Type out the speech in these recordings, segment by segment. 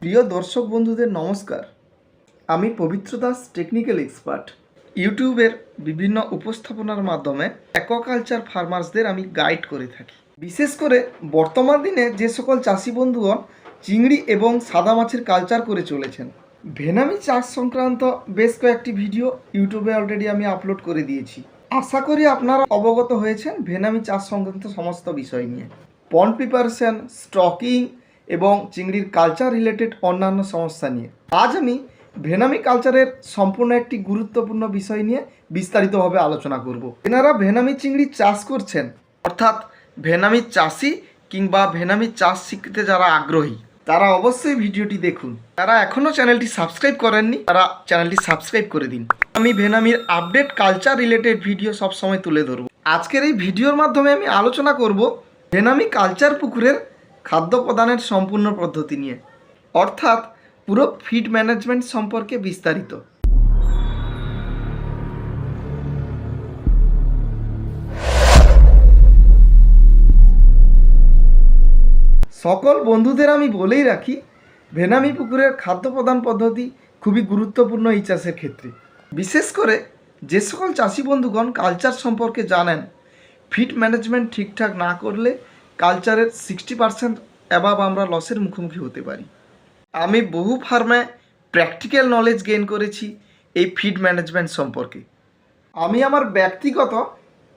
প্রিয় দর্শক বন্ধুদের নমস্কার। আমি পবিত্র দাস টেকনিক্যাল এক্সপার্ট। ইউটিউবের বিভিন্ন উপস্থাপনার মাধ্যমে অ্যাকোয়াকালচার ফার্মার্সদের আমি গাইড করে থাকি। বিশেষ করে বর্তমান দিনে যে সকল চাষি বন্ধুগণ চিংড়ি এবং সাদা মাছের কালচার করে চলেছেন, ভেনামি চাষ সংক্রান্ত বেশ কয়েকটি ভিডিও ইউটিউবে অলরেডি আমি আপলোড করে দিয়েছি। আশা করি আপনারা অবগত হয়েছেন ভেনামি চাষ সংক্রান্ত সমস্ত বিষয় নিয়ে, পন্ড প্রিপারেশন, স্টকিং এবং চিংড়ির কালচার রিলেটেড অন্যান্য সমস্যা নিয়ে। আজ আমি ভেনামি কালচারের সম্পূর্ণ একটি গুরুত্বপূর্ণ বিষয় নিয়ে বিস্তারিতভাবে আলোচনা করব। এনারা ভেনামি চিংড়ি চাষ করছেন, অর্থাৎ ভেনামি চাষি কিংবা ভেনামি চাষ শিখতে যারা আগ্রহী, তারা অবশ্যই ভিডিওটি দেখুন। যারা এখনও চ্যানেলটি সাবস্ক্রাইব করেননি, তারা চ্যানেলটি সাবস্ক্রাইব করে দিন। আমি ভেনামির আপডেট কালচার রিলেটেড ভিডিও সবসময় তুলে ধরব। আজকের এই ভিডিওর মাধ্যমে আমি আলোচনা করব ভেনামি কালচার পুকুরের খাদ্য প্রদানের সম্পূর্ণ পদ্ধতি নিয়ে, অর্থাৎ পুরো ফিড ম্যানেজমেন্ট সম্পর্কে বিস্তারিত। সকল বন্ধুদের আমি বলেই রাখি, ভেনামি পুকুরের খাদ্য প্রদান পদ্ধতি খুবই গুরুত্বপূর্ণ এই চাষের ক্ষেত্রে। বিশেষ করে যে সকল চাষি বন্ধুগণ কালচার সম্পর্কে জানেন, ফিড ম্যানেজমেন্ট ঠিকঠাক না করলে কালচারের 60% অ্যাবাভ আমরা লসের মুখোমুখি হতে পারি। আমি বহু ফার্মে প্র্যাকটিক্যাল নলেজ গেইন করেছি এই ফিড ম্যানেজমেন্ট সম্পর্কে। আমি আমার ব্যক্তিগত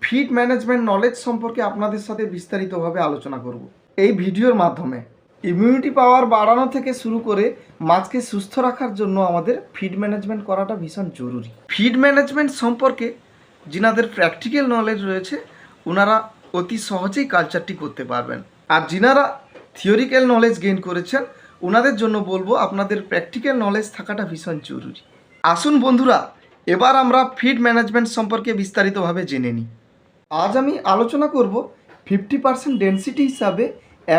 ফিড ম্যানেজমেন্ট নলেজ সম্পর্কে আপনাদের সাথে বিস্তারিতভাবে আলোচনা করব এই ভিডিওর মাধ্যমে। ইমিউনিটি পাওয়ার বাড়ানো থেকে শুরু করে মাছকে সুস্থ রাখার জন্য আমাদের ফিড ম্যানেজমেন্ট করাটা ভীষণ জরুরি। ফিড ম্যানেজমেন্ট সম্পর্কে যিনাদের প্র্যাকটিক্যাল নলেজ রয়েছে, ওনারা অতি সহজেই কালচারটি করতে পারবেন। আর যিনারা থিওরিক্যাল নলেজ গেইন করেছেন, ওনাদের জন্য বলবো আপনাদের প্র্যাকটিক্যাল নলেজ থাকাটা ভীষণ জরুরি। আসুন বন্ধুরা, এবার আমরা ফিড ম্যানেজমেন্ট সম্পর্কে বিস্তারিতভাবে জেনে নিই। আজ আমি আলোচনা করব 50% ডেনসিটি হিসাবে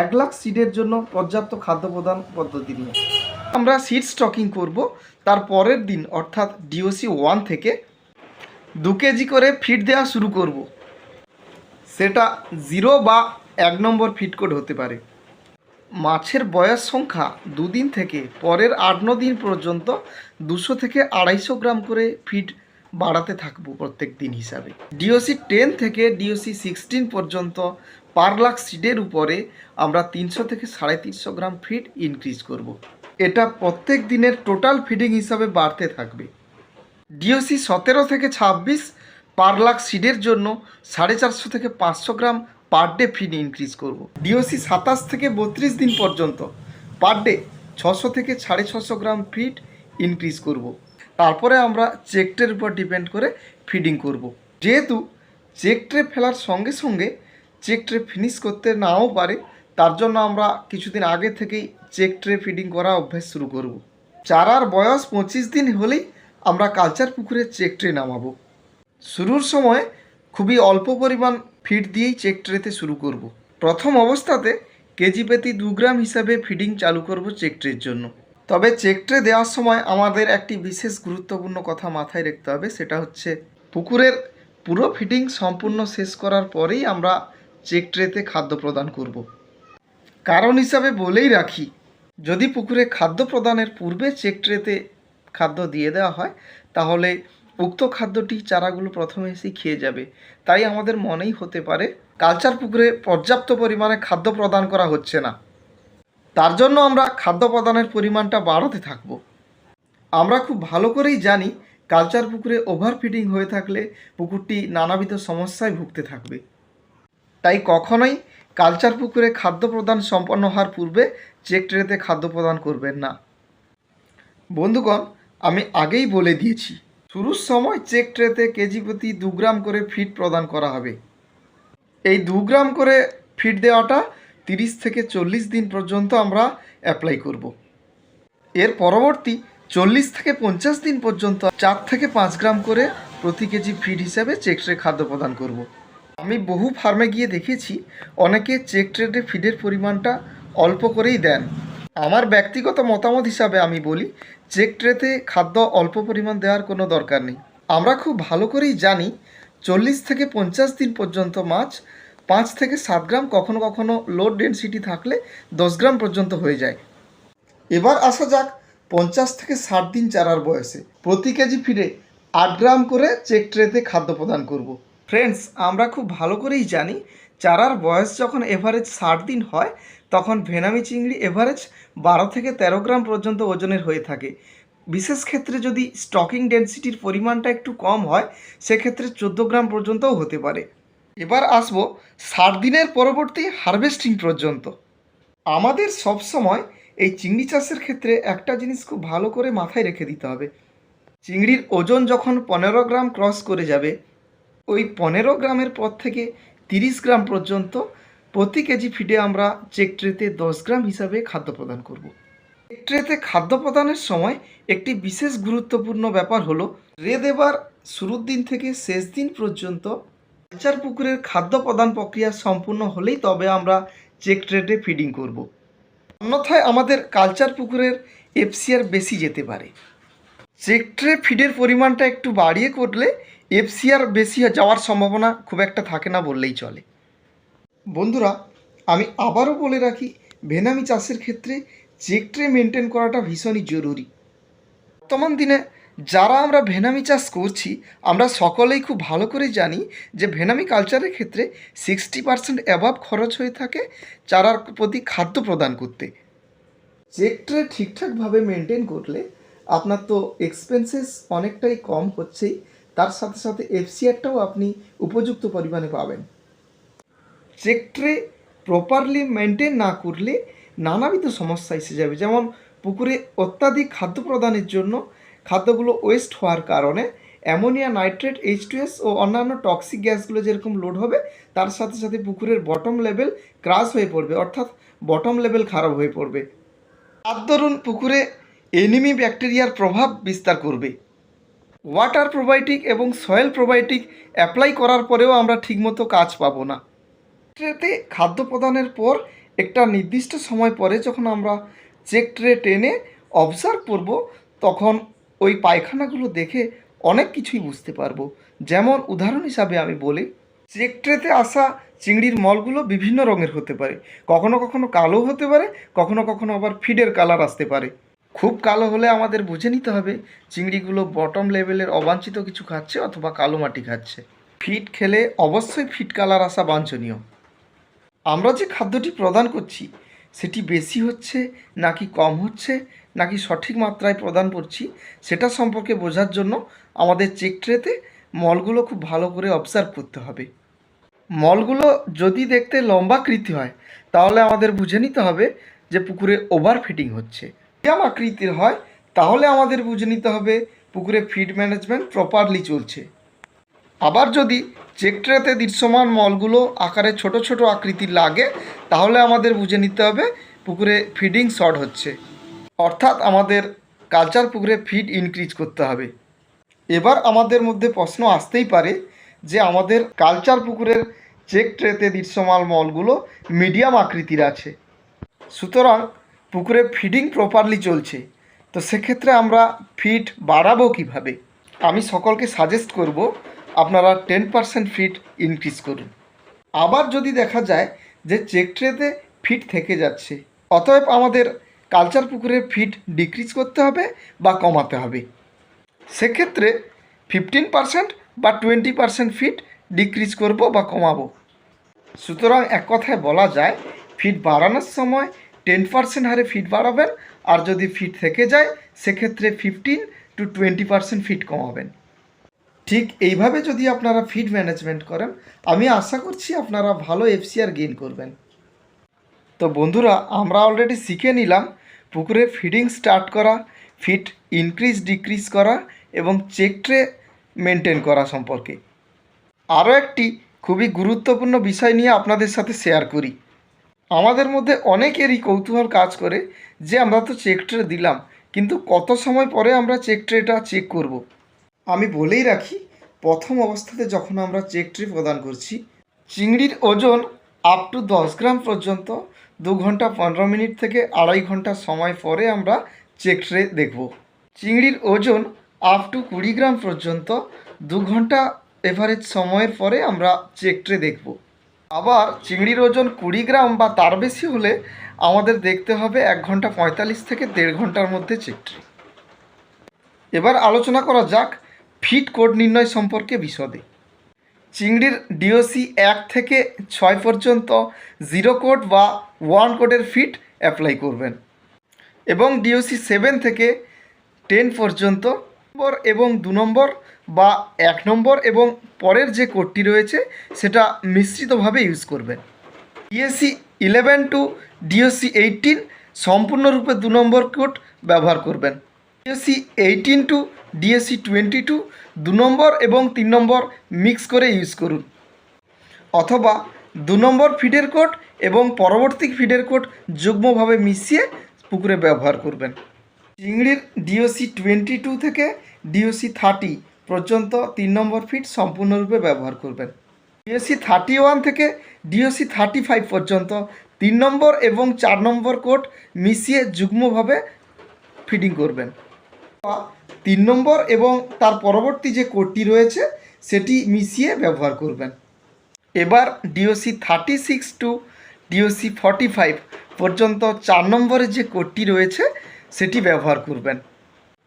1 লাখ সিডের জন্য পর্যাপ্ত খাদ্য প্রদান পদ্ধতি নিয়ে। আমরা সিড স্টকিং করব, তার পরের দিন অর্থাৎ ডিওসি 1 থেকে 2 কেজি করে ফিড দেওয়া শুরু করব। সেটা 0 বা 1 নম্বর ফিড কোড হতে পারে। মাছের বয়স সংখ্যা 2 দিন থেকে পরের 8-9 দিন পর্যন্ত 200 থেকে 250 গ্রাম করে ফিড বাড়াতে থাকবো প্রত্যেক দিন হিসাবে। ডিওসি 10 থেকে ডিওসি 16 পর্যন্ত পার লাখ সিডের উপরে আমরা 300 থেকে 350 গ্রাম ফিড ইনক্রিজ করব। এটা প্রত্যেক দিনের টোটাল ফিডিং হিসাবে বাড়তে থাকবে। ডিওসি 17 থেকে 26 পার লাখ সিডের জন্য 450 থেকে 500 গ্রাম পার ডে ফিড ইনক্রিজ করব। ডিওসি 27 থেকে 32 দিন পর্যন্ত পার ডে 600 থেকে 650 গ্রাম ফিড ইনক্রিজ করব। তারপরে আমরা চেক ট্রের উপর ডিপেন্ড করে ফিডিং করব। যেহেতু চেক ট্রে ফেলার সঙ্গে সঙ্গে চেক ট্রে ফিনিশ করতে নাও পারে, তার জন্য আমরা কিছুদিন আগে থেকেই চেক ট্রে ফিডিং করা অভ্যাস শুরু করব। চারার বয়স 25 দিন হলেই আমরা কালচার পুকুরে চেক ট্রে নামাবো। শুরুর সময় খুবই অল্প পরিমাণ ফিড দিয়েই চেক ট্রেতে শুরু করব। প্রথম অবস্থাতে কেজি প্রতি 2 গ্রাম হিসাবে ফিডিং চালু করব চেক ট্রের জন্য। তবে চেক ট্রে দেওয়ার সময় আমাদের একটি বিশেষ গুরুত্বপূর্ণ কথা মাথায় রাখতে হবে, সেটা হচ্ছে পুকুরের পুরো ফিডিং সম্পূর্ণ শেষ করার পরেই আমরা চেক ট্রেতে খাদ্য প্রদান করব। কারণ হিসাবে বলেই রাখি, যদি পুকুরে খাদ্য প্রদানের পূর্বে চেক ট্রেতে খাদ্য দিয়ে দেওয়া হয়, তাহলে উক্ত খাদ্যটি চারাগুলো প্রথমে এসেই খেয়ে যাবে। তাই আমাদের মনেই হতে পারে কালচার পুকুরে পর্যাপ্ত পরিমাণে খাদ্য প্রদান করা হচ্ছে না। তার জন্য আমরা খাদ্য প্রদানের পরিমাণটা বাড়াতে থাকব। আমরা খুব ভালো করেই জানি কালচার পুকুরে ওভারফিডিং হয়ে থাকলে পুকুরটি নানাবিধ সমস্যায় ভুগতে থাকবে। তাই কখনোই কালচার পুকুরে খাদ্য প্রদান সম্পন্ন হওয়ার পূর্বে চেক ট্রেতে খাদ্য প্রদান করবেন না। বন্ধুগণ, আমি আগেই বলে দিয়েছি, শুরুর সময় চেক ট্রেতে কেজি প্রতি 2 গ্রাম করে ফিড প্রদান করা হবে। এই 2 গ্রাম করে ফিড দেওয়াটা 30 থেকে 40 দিন পর্যন্ত আমরা অ্যাপ্লাই করব। এর পরবর্তী 40 থেকে 50 দিন পর্যন্ত 4 থেকে 5 গ্রাম করে প্রতি কেজি ফিড হিসাবে চেক ট্রে খাদ্য প্রদান করব। আমি বহু ফার্মে গিয়ে দেখেছি অনেকে চেক ট্রেতে ফিডের পরিমাণটা অল্প করেই দেন। আমার ব্যক্তিগত মতামত হিসাবে আমি বলি, চেক ট্রেতে খাদ্য অল্প পরিমাণ দেওয়ার কোনো দরকার নেই। আমরা খুব ভালো করেই জানি 40 থেকে 50 দিন পর্যন্ত মাছ 5 থেকে 7 গ্রাম, কখনো কখনো লো ডেনসিটি থাকলে 10 গ্রাম পর্যন্ত হয়ে যায়। এবার আসা যাক 50 থেকে 60 দিন চারার বয়সে। প্রতি কেজি ফিডে 8 গ্রাম করে চেক ট্রেতে খাদ্য প্রদান করব। ফ্রেন্ডস, আমরা খুব ভালো করেই জানি চারার বয়স যখন এভারেজ 60 দিন হয় তখন ভেনামি চিংড়ি এভারেজ 12 থেকে 13 গ্রাম পর্যন্ত ওজনের হয়ে থাকে। বিশেষ ক্ষেত্রে যদি স্টকিং ডেনসিটির পরিমাণটা একটু কম হয় সেক্ষেত্রে 14 গ্রাম পর্যন্তও হতে পারে। এবার আসবো 60 দিনের পরবর্তী হারভেস্টিং পর্যন্ত। আমাদের সব সময় এই চিংড়ি চাষের ক্ষেত্রে একটা জিনিস খুব ভালো করে মাথায় রেখে দিতে হবে। চিংড়ির ওজন যখন 15 গ্রাম ক্রস করে যাবে, ওই 15 গ্রামের পর থেকে 30 গ্রাম পর্যন্ত প্রতি কেজি ফিডে আমরা চেক ট্রেতে 10 গ্রাম হিসাবে খাদ্য প্রদান করব। চেক ট্রেতে খাদ্য প্রদানের সময় একটি বিশেষ গুরুত্বপূর্ণ ব্যাপার হলো ট্রে দেবার শুরুর দিন থেকে শেষ দিন পর্যন্ত কালচার পুকুরের খাদ্য প্রদান প্রক্রিয়া সম্পূর্ণ হলেই তবে আমরা চেক ট্রেতে ফিডিং করব। অন্যথায় আমাদের কালচার পুকুরের এফসিআর বেশি যেতে পারে। চেক ট্রে ফিডের পরিমাণটা একটু বাড়িয়ে করলে এফসিআর বেশি যাওয়ার সম্ভাবনা খুব একটা থাকে না বললেই চলে। বন্ধুরা, আমি আবারও বলে রাখি, ভেনামি চাষের ক্ষেত্রে চেক ট্রে মেনটেন করাটা ভীষণই জরুরি। বর্তমান দিনে যারা আমরা ভেনামি চাষ করছি আমরা সকলেই খুব ভালো করে জানি যে ভেনামি কালচারের ক্ষেত্রে 60% অ্যাবাভ খরচ হয়ে থাকে চারার প্রতি খাদ্য প্রদান করতে। চেক ট্রে ঠিকঠাকভাবে মেনটেন করলে আপনার তো এক্সপেন্সেস অনেকটাই কম হচ্ছেই, তার সাথে সাথে এফসিআরটাও আপনি উপযুক্ত পরিমাণে পাবেন। চেক ট্রে প্রপারলি মেনটেন না করলে নানাবিধ সমস্যা এসে যাবে, যেমন পুকুরে অত্যাধিক খাদ্য প্রদানের জন্য খাদ্যগুলো ওয়েস্ট হওয়ার কারণে অ্যামোনিয়া নাইট্রেট, H2S ও অন্যান্য টক্সিক গ্যাসগুলো যেরকম লোড হবে তার সাথে সাথে পুকুরের বটম লেভেল ক্রাশ হয়ে পড়বে, অর্থাৎ বটম লেভেল খারাপ হয়ে পড়বে। তার দরুন পুকুরে এনিমি ব্যাকটেরিয়ার প্রভাব বিস্তার করবে। ওয়াটার প্রোবায়োটিক এবং সয়েল প্রোবায়োটিক অ্যাপ্লাই করার পরেও আমরা ঠিকমতো কাজ পাবো না। ট্রেতে খাদ্য প্রদানের পর একটা নির্দিষ্ট সময় পরে যখন আমরা চেক ট্রে টেনে অবজার্ভ করব তখন ওই পায়খানাগুলো দেখে অনেক কিছুই বুঝতে পারবো। যেমন উদাহরণ হিসাবে আমি বলি, চেক ট্রেতে আসা চিংড়ির মলগুলো বিভিন্ন রঙের হতে পারে, কখনো কখনো কালো হতে পারে, কখনো কখনো আবার ফিডের কালার আসতে পারে। খুব কালো হলে আমাদের বুঝে নিতে হবে চিংড়িগুলো বটম লেভেলের অবাঞ্ছিত কিছু খাচ্ছে অথবা কালো মাটি খাচ্ছে। ফিড খেলে অবশ্যই ফিড কালার আসা বাঞ্ছনীয়। আমরা যে খাদ্যটি প্রদান করছি সেটি বেশি হচ্ছে নাকি কম হচ্ছে নাকি সঠিক মাত্রায় প্রদান করছি সেটা সম্পর্কে বোঝার জন্য আমাদের চেক ট্রেতে মলগুলো খুব ভালো করে অবজার্ভ করতে হবে। মলগুলো যদি দেখতে লম্বাকৃতি হয় তাহলে আমাদের বুঝে নিতে হবে যে পুকুরে ওভার ফিডিং হচ্ছে। মিডিয়াম আকৃতির হয় তাহলে আমাদের বুঝে নিতে হবে পুকুরে ফিড ম্যানেজমেন্ট প্রপারলি চলছে। আবার যদি চেক ট্রেতে দৃশ্যমান মলগুলো আকারে ছোট ছোট আকৃতির লাগে তাহলে আমাদের বুঝে নিতে হবে পুকুরে ফিডিং শর্ট হচ্ছে, অর্থাৎ আমাদের কালচার পুকুরে ফিড ইনক্রিজ করতে হবে। এবার আমাদের মধ্যে প্রশ্ন আসতেই পারে যে আমাদের কালচার পুকুরের চেক ট্রেতে দৃশ্যমান মলগুলো মিডিয়াম আকৃতির আছে, সুতরাং পুকুরে ফিডিং প্রপারলি চলছে, তো সেক্ষেত্রে আমরা ফিড বাড়াবো কীভাবে? আমি সকলকে সাজেস্ট করব আপনারা 10% ফিড ইনক্রিজ করুন। আবার যদি দেখা যায় যে চেক ট্রেতে ফিড থেকে যাচ্ছে, অতএব আমাদের কালচার পুকুরের ফিড ডিক্রিজ করতে হবে বা কমাতে হবে। সেক্ষেত্রে 15% বা 20% ফিড ডিক্রিজ করব বা কমাবো। সুতরাং এক কথায় বলা যায় ফিড বাড়ানোর সময় 10% হারে ফিড বাড়াবেন, আর যদি ফিড থেকে যায় সেক্ষেত্রে 15 to 20% ফিড কমাবেন। ঠিক এইভাবে যদি আপনারা ফিড ম্যানেজমেন্ট করেন আমি আশা করছি আপনারা ভালো এফসিআর গেইন করবেন। তো বন্ধুরা, আমরা অলরেডি শিখে নিলাম পুকুরে ফিডিং স্টার্ট করা, ফিড ইনক্রিজ ডিক্রিজ করা এবং চেক ট্রে মেনটেন করা সম্পর্কে। আরও একটি খুবই গুরুত্বপূর্ণ বিষয় নিয়ে আপনাদের সাথে শেয়ার করি। আমাদের মধ্যে অনেকেরই কৌতূহল কাজ করে যে আমরা তো চেক ট্রে দিলাম, কিন্তু কত সময় পরে আমরা চেক ট্রেটা চেক করব। আমি বলেই রাখি, প্রথম অবস্থাতে যখন আমরা চেক ট্রে প্রদান করছি চিংড়ির ওজন আপ টু 10 গ্রাম পর্যন্ত 2 ঘন্টা 15 মিনিট থেকে 2.5 ঘন্টা সময় পরে আমরা চেক ট্রে দেখব। চিংড়ির ওজন আপ টু 20 গ্রাম পর্যন্ত 2 ঘন্টা এভারেজ সময়ের পরে আমরা চেক ট্রে দেখব। আবার চিংড়ির ওজন 20 গ্রাম বা তার বেশি হলে আমাদের দেখতে হবে 1 ঘন্টা 45 থেকে 1.5 ঘন্টার মধ্যে চেক ট্রে। এবার আলোচনা করা যাক ফিড কোড নির্ণয় সম্পর্কে বিশদে। চিংড়ির ডিওসি 1 থেকে 6 পর্যন্ত 0 কোড বা 1 কোডের ফিড অ্যাপ্লাই করবেন এবং ডিওসি 7 থেকে 10 পর্যন্ত নম্বর এবং 2 নম্বর বা 1 নম্বর এবং পরের যে কোডটি রয়েছে সেটা মিশ্রিতভাবে ইউজ করবেন। ডিওসি 11 টু ডিওসি 18 সম্পূর্ণরূপে 2 নম্বর কোড ব্যবহার করবেন। ডিওসি 18 টু ডিওসি 22 2 নম্বর এবং 3 নম্বর মিক্স করে ইউজ করুন, অথবা 2 নম্বর ফিডের কোড এবং পরবর্তী ফিডের কোড যুগ্মভাবে মিশিয়ে পুকুরে ব্যবহার করবেন। চিংড়ির ডিওসি 22 থেকে ডিওসি 30 পর্যন্ত 3 নম্বর ফিড সম্পূর্ণরূপে ব্যবহার করবেন। ডিওসি 31 থেকে ডিওসি 35 পর্যন্ত 3 নম্বর এবং 4 নম্বর কোড মিশিয়ে যুগ্মভাবে ফিডিং করবেন। 3 নম্বর এবং তার পরবর্তী যে কোডটি রয়েছে সেটি মিশিয়ে ব্যবহার করবেন। এবার ডিওসি 36 টু ডিওসি 45 পর্যন্ত 4 নম্বরের যে কোডটি রয়েছে সেটি ব্যবহার করবেন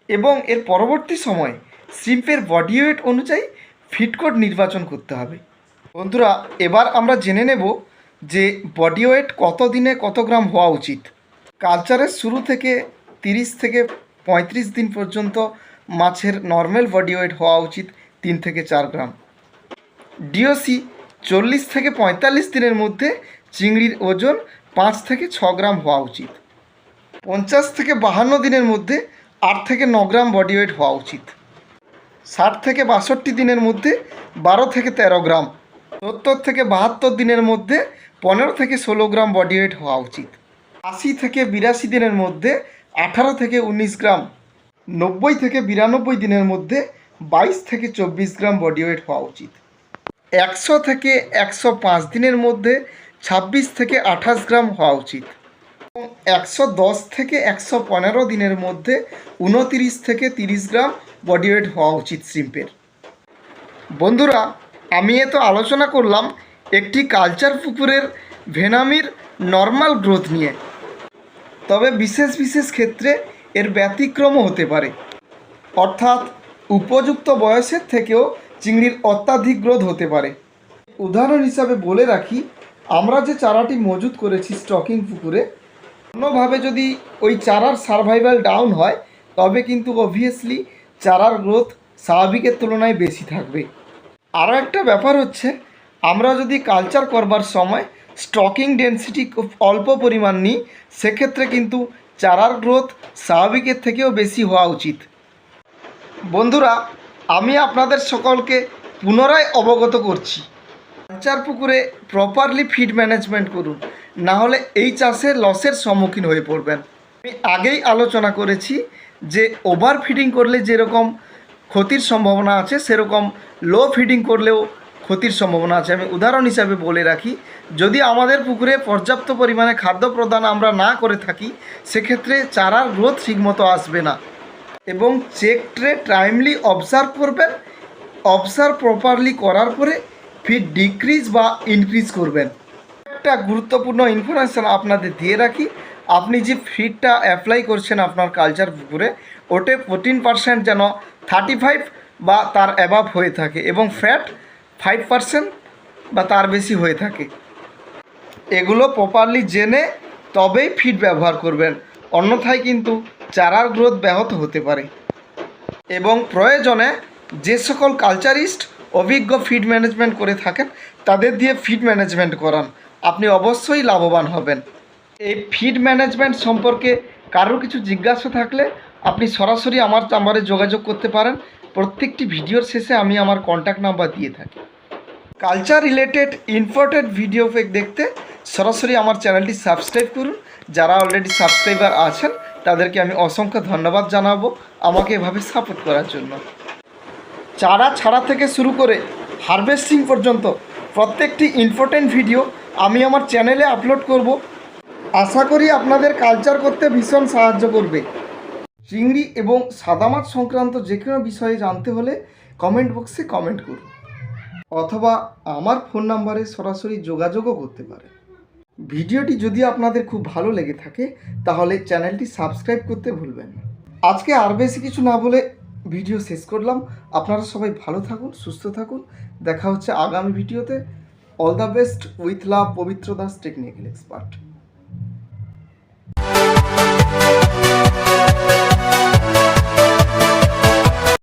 এবং এর পরবর্তী সময়ে শ্রিম্পের বডি ওয়েট অনুযায়ী ফিড কোড নির্বাচন করতে হবে। বন্ধুরা, এবার আমরা জেনে নেব যে বডি ওয়েট কত দিনে কত গ্রাম হওয়া উচিত। কালচারের শুরু থেকে 30 থেকে 35 দিন পর্যন্ত মাছের নর্মাল বডি ওয়েট হওয়া উচিত 3 থেকে 4 গ্রাম। ডিওসি 40 থেকে 45 দিনের মধ্যে চিংড়ির ওজন 5 থেকে 6 গ্রাম হওয়া উচিত। 50 থেকে 52 দিনের মধ্যে 8 থেকে 9 গ্রাম বডি ওয়েট হওয়া উচিত। 60 থেকে 62 দিনের মধ্যে 12 থেকে 13 গ্রাম। 70 থেকে 72 দিনের মধ্যে 15 থেকে 16 গ্রাম বডি ওয়েট হওয়া উচিত। 80 থেকে 82 দিনের মধ্যে 18 থেকে 19 গ্রাম। 90 থেকে 92 দিনের মধ্যে 22 থেকে 24 গ্রাম বডি ওয়েট হওয়া উচিত। 100 থেকে 105 দিনের মধ্যে 26 থেকে 28 গ্রাম হওয়া উচিত এবং 110 থেকে 115 দিনের মধ্যে 29 থেকে 30 গ্রাম বডি ওয়েট হওয়া উচিত শ্রিম্পের। বন্ধুরা, আমি এত আলোচনা করলাম একটি কালচার পুকুরের ভেনামির নর্মাল গ্রোথ নিয়ে, তবে বিশেষ বিশেষ ক্ষেত্রে এর ব্যতিক্রমও হতে পারে, অর্থাৎ উপযুক্ত বয়সের থেকেও চিংড়ির অত্যাধিক গ্রোথ হতে পারে। উদাহরণ হিসাবে বলে রাখি, আমরা যে চারাটি মজুত করেছি স্টকিং পুকুরে, অন্যভাবে যদি ওই চারার সারভাইভাল ডাউন হয় তবে কিন্তু অবভিয়াসলি চারার গ্রোথ স্বাভাবিকের তুলনায় বেশি থাকবে। আরও একটা ব্যাপার হচ্ছে, আমরা যদি কালচার করবার সময় স্টকিং ডেনসিটি খুব অল্প পরিমাণ নিই, সেক্ষেত্রে কিন্তু চারার গ্রোথ স্বাভাবিকের থেকেও বেশি হওয়া উচিত। বন্ধুরা, আমি আপনাদের সকলকে পুনরায় অবগত করছি, কালচার পুকুরে প্রপারলি ফিড ম্যানেজমেন্ট করুন, না হলে এই চাষে লসের সম্মুখীন হয়ে পড়বেন। আমি আগেই আলোচনা করেছি যে ওভার ফিডিং করলে যেরকম ক্ষতির সম্ভাবনা আছে, সেরকম লো ফিডিং করলেও ক্ষতির সম্ভাবনা আছে। আমি উদাহরণ হিসাবে বলে রাখি, যদি আমাদের পুকুরে পর্যাপ্ত পরিমাণে খাদ্য প্রদান আমরা না করে থাকি, সেক্ষেত্রে চারার গ্রোথ ঠিকমতো আসবে না। এবং চেক ট্রে টাইমলি অবজার্ভ করবেন। অবজার্ভ প্রপারলি করার পরে ফিড ডিক্রিজ বা ইনক্রিজ করবেন। একটা গুরুত্বপূর্ণ ইনফরমেশান আপনাদের দিয়ে রাখি, আপনি যে ফিডটা অ্যাপ্লাই করছেন আপনার কালচার পুকুরে, ওতে 14% যেন 35 বা তার অ্যাবাভ হয়ে থাকে এবং ফ্যাট 5% বা তার বেশি হয়ে থাকে। এগুলো প্রপারলি জেনে তবেই ফিড ব্যবহার করবেন, অন্যথায় কিন্তু চারার গ্রোথ ব্যাহত হতে পারে। এবং প্রয়োজনে যে সকল কালচারিস্ট অভিজ্ঞ ফিড ম্যানেজমেন্ট করে থাকেন তাদের দিয়ে ফিড ম্যানেজমেন্ট করান, আপনি অবশ্যই লাভবান হবেন। এই ফিড ম্যানেজমেন্ট সম্পর্কে কারোর কিছু জিজ্ঞাসা থাকলে আপনি সরাসরি আমার নাম্বারে যোগাযোগ করতে পারেন। প্রত্যেকটি ভিডিওর শেষে আমি আমার কন্ট্যাক্ট নাম্বার দিয়ে থাকি। কালচার রিলেটেড ইম্পর্টেন্ট ভিডিও দেখতে সরাসরি আমার চ্যানেলটি সাবস্ক্রাইব করুন। যারা অলরেডি সাবস্ক্রাইবার আছেন তাদেরকে আমি অসংখ্য ধন্যবাদ জানাবো আমাকে এভাবে সাপোর্ট করার জন্য। চারা ছাড়া থেকে শুরু করে হারভেস্টিং পর্যন্ত প্রত্যেকটি ইম্পর্টেন্ট ভিডিও আমি আমার চ্যানেলে আপলোড করব। আশা করি আপনাদের কালচার করতে ভীষণ সাহায্য করবে। চিংড়ি এবং সাদা মাছ সংক্রান্ত যে কোনো বিষয়ে জানতে হলে কমেন্ট বক্সে কমেন্ট করুন। অথবা আমার ফোন নাম্বারে সরাসরি যোগাযোগও করতে পারেন। ভিডিওটি যদি আপনাদের খুব ভালো লেগে থাকে তাহলে চ্যানেলটি সাবস্ক্রাইব করতে ভুলবেন না। আজকে আর বেশি কিছু না বলে ভিডিও শেষ করলাম। আপনারা সবাই ভালো থাকুন, সুস্থ থাকুন। দেখা হচ্ছে আগামী ভিডিওতে। All the best with love, পবিত্র দাস, টেকনিক্যাল এক্সপার্ট।